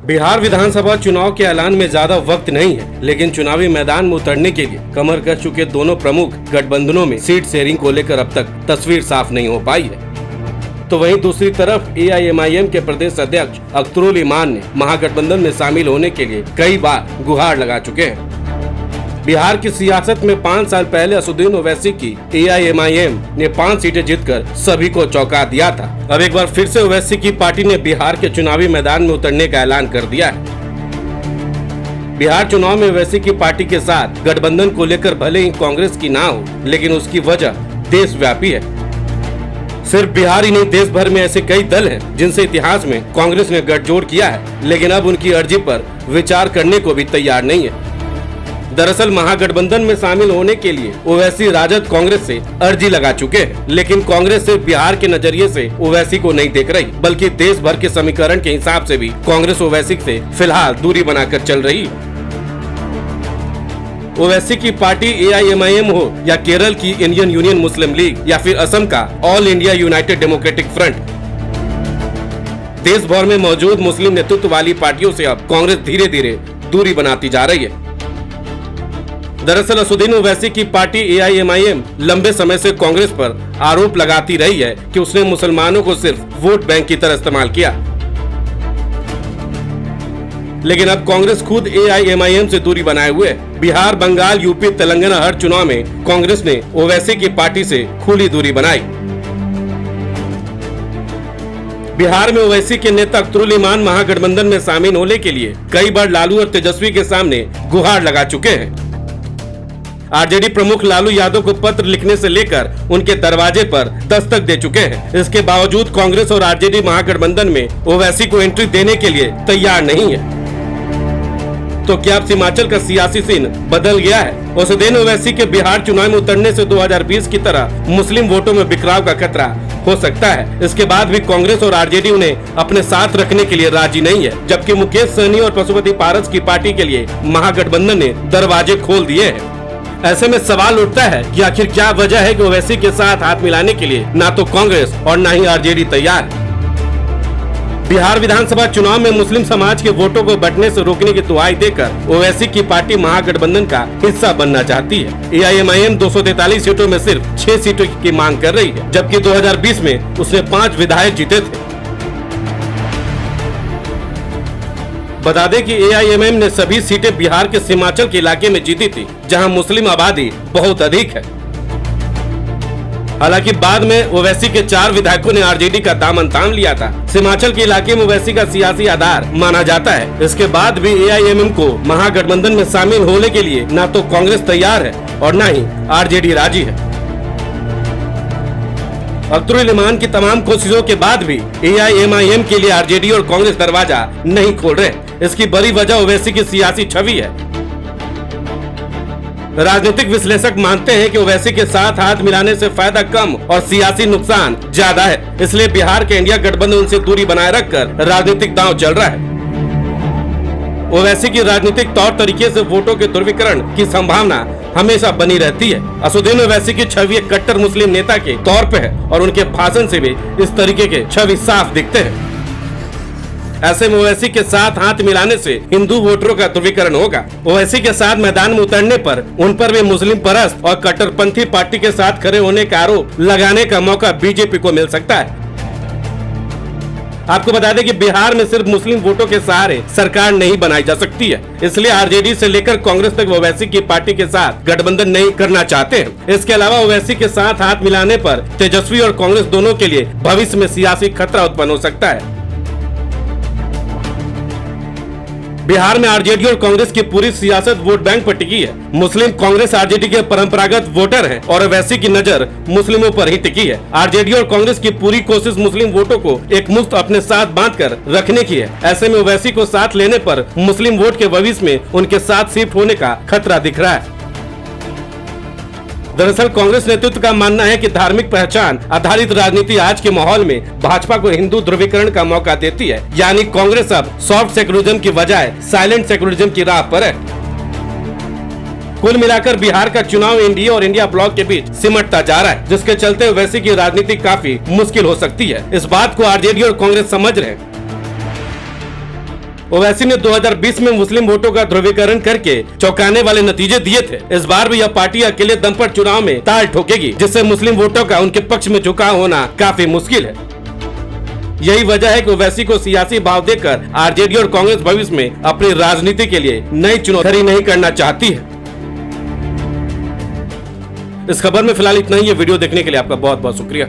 बिहार विधानसभा चुनाव के ऐलान में ज्यादा वक्त नहीं है, लेकिन चुनावी मैदान में उतरने के लिए कमर कस चुके दोनों प्रमुख गठबंधनों में सीट शेयरिंग को लेकर अब तक तस्वीर साफ नहीं हो पाई है। तो वहीं दूसरी तरफ AIMIM के प्रदेश अध्यक्ष अख्तरुल इमान ने महागठबंधन में शामिल होने के लिए कई बार गुहार लगा चुके हैं। बिहार की सियासत में 5 साल पहले असदुद्दीन ओवैसी की AIMIM ने 5 सीटें जीतकर सभी को चौंका दिया था। अब एक बार फिर से ओवैसी की पार्टी ने बिहार के चुनावी मैदान में उतरने का ऐलान कर दिया है। बिहार चुनाव में ओवैसी की पार्टी के साथ गठबंधन को लेकर भले ही कांग्रेस की ना हो, लेकिन उसकी वजह देशव्यापी है। सिर्फ बिहार ही नहीं, देश भर में ऐसे कई दल हैं जिनसे इतिहास में कांग्रेस ने गठजोड़ किया है, लेकिन अब उनकी अर्जी पर विचार करने को भी तैयार नहीं है। दरअसल महागठबंधन में शामिल होने के लिए ओवैसी राजद कांग्रेस से अर्जी लगा चुके हैं, लेकिन कांग्रेस सिर्फ बिहार के नजरिए से ओवैसी को नहीं देख रही, बल्कि देश भर के समीकरण के हिसाब से भी कांग्रेस ओवैसी से फिलहाल दूरी बनाकर चल रही है। ओवैसी की पार्टी AIMIM हो या केरल की इंडियन यूनियन मुस्लिम लीग या फिर असम का all India United democratic front, देश भर में मौजूद मुस्लिम नेतृत्व वाली पार्टियों से अब कांग्रेस धीरे धीरे दूरी बनाती जा रही है। दरअसल असदुद्दीन ओवैसी की पार्टी AIMIM लंबे समय से कांग्रेस पर आरोप लगाती रही है कि उसने मुसलमानों को सिर्फ वोट बैंक की तरह इस्तेमाल किया, लेकिन अब कांग्रेस खुद AIMIM से दूरी बनाए हुए है। बिहार, बंगाल, यूपी, तेलंगाना हर चुनाव में कांग्रेस ने ओवैसी की पार्टी से खुली दूरी बनाई। बिहार में ओवैसी के नेता अख्तरुल इमान महागठबंधन में शामिल होने के लिए कई बार लालू और तेजस्वी के सामने गुहार लगा चुके हैं। RJD प्रमुख लालू यादव को पत्र लिखने से लेकर उनके दरवाजे पर दस्तक दे चुके हैं। इसके बावजूद कांग्रेस और RJD महागठबंधन में ओवैसी को एंट्री देने के लिए तैयार नहीं है। तो क्या अब हिमाचल का सियासी सीन बदल गया है? असदुद्दीन ओवैसी के बिहार चुनाव में उतरने से 2020 की तरह मुस्लिम वोटों में बिखराव का खतरा हो सकता है। इसके बाद भी कांग्रेस और RJD उन्हें अपने साथ रखने के लिए राजी नहीं है, जबकि मुकेश सहनी और पशुपति पारस की पार्टी के लिए महागठबंधन ने दरवाजे खोल दिए हैं। ऐसे में सवाल उठता है कि आखिर क्या वजह है कि ओवैसी के साथ हाथ मिलाने के लिए ना तो कांग्रेस और ना ही RJD तैयार है। बिहार विधानसभा चुनाव में मुस्लिम समाज के वोटों को बंटने से रोकने की दुहाई देकर ओवैसी की पार्टी महागठबंधन का हिस्सा बनना चाहती है। AIMIM 243 सीटों में सिर्फ 6 सीटों की मांग कर रही है, जबकि 2020 में उसने 5 विधायक जीते थे। बता दें कि AIMIM ने सभी सीटें बिहार के सीमांचल के इलाके में जीती थी, जहां मुस्लिम आबादी बहुत अधिक है। हालांकि बाद में ओवैसी के 4 विधायकों ने RJD का दामन थाम लिया था। सीमांचल के इलाके में ओवैसी का सियासी आधार माना जाता है। इसके बाद भी AIMIM को महागठबंधन में शामिल होने के लिए न तो कांग्रेस तैयार है और न ही RJD राजी है। अख्तरुल इमान की तमाम कोशिशों के बाद भी AIMIM के लिए RJD और कांग्रेस दरवाजा नहीं खोल रहे। इसकी बड़ी वजह ओवैसी की सियासी छवि है। राजनीतिक विश्लेषक मानते हैं कि ओवैसी के साथ हाथ मिलाने से फायदा कम और सियासी नुकसान ज्यादा है। इसलिए बिहार के इंडिया गठबंधन उनसे दूरी बनाए रखकर राजनीतिक दांव चल रहा है। ओवैसी की राजनीतिक तौर तरीके से वोटों के ध्रुवीकरण की संभावना हमेशा बनी रहती है। असदुद्दीन ओवैसी की छवि एक कट्टर मुस्लिम नेता के तौर पे है और उनके भाषण से भी इस तरीके के छवि साफ दिखते हैं। ऐसे में ओवैसी के साथ हाथ मिलाने से हिंदू वोटरों का ध्रुवीकरण होगा। ओवैसी के साथ मैदान में उतरने पर उन पर भी मुस्लिम परस्त और कट्टरपंथी पार्टी के साथ खड़े होने का आरोप लगाने का मौका BJP को मिल सकता है। आपको बता दें कि बिहार में सिर्फ मुस्लिम वोटों के सहारे सरकार नहीं बनाई जा सकती है, इसलिए RJD से लेकर कांग्रेस तक ओवैसी की पार्टी के साथ गठबंधन नहीं करना चाहते हैं। इसके अलावा ओवैसी के साथ हाथ मिलाने पर तेजस्वी और कांग्रेस दोनों के लिए भविष्य में सियासी खतरा उत्पन्न हो सकता है। बिहार में RJD और कांग्रेस की पूरी सियासत वोट बैंक पर टिकी है। मुस्लिम कांग्रेस RJD के परंपरागत वोटर हैं और ओवैसी की नजर मुस्लिमों पर ही टिकी है। RJD और कांग्रेस की पूरी कोशिश मुस्लिम वोटों को एक मुश्त अपने साथ बांधकर रखने की है। ऐसे में ओवैसी को साथ लेने पर मुस्लिम वोट के भविष्य में उनके साथ शिफ्ट होने का खतरा दिख रहा है। दरअसल कांग्रेस नेतृत्व का मानना है कि धार्मिक पहचान आधारित राजनीति आज के माहौल में भाजपा को हिंदू ध्रुवीकरण का मौका देती है। यानी कांग्रेस अब सॉफ्ट सेकुलरिज्म की बजाय साइलेंट सेकुलरिज्म की राह पर है। कुल मिलाकर बिहार का चुनाव एनडीए और इंडिया ब्लॉक के बीच सिमटता जा रहा है, जिसके चलते ओवैसी की राजनीति काफी मुश्किल हो सकती है। इस बात को आरजेडी और कांग्रेस समझ रहे हैं। ओवैसी ने 2020 में मुस्लिम वोटों का ध्रुवीकरण करके चौंकाने वाले नतीजे दिए थे। इस बार भी यह पार्टी अकेले दम पर चुनाव में ताल ठोकेगी, जिससे मुस्लिम वोटों का उनके पक्ष में झुकाव होना काफी मुश्किल है। यही वजह है कि ओवैसी को सियासी भाव देकर आरजेडी और कांग्रेस भविष्य में अपनी राजनीति के लिए नई चुनौती नहीं करना चाहती है। इस खबर में फिलहाल इतना ही। ये वीडियो देखने के लिए आपका बहुत बहुत शुक्रिया।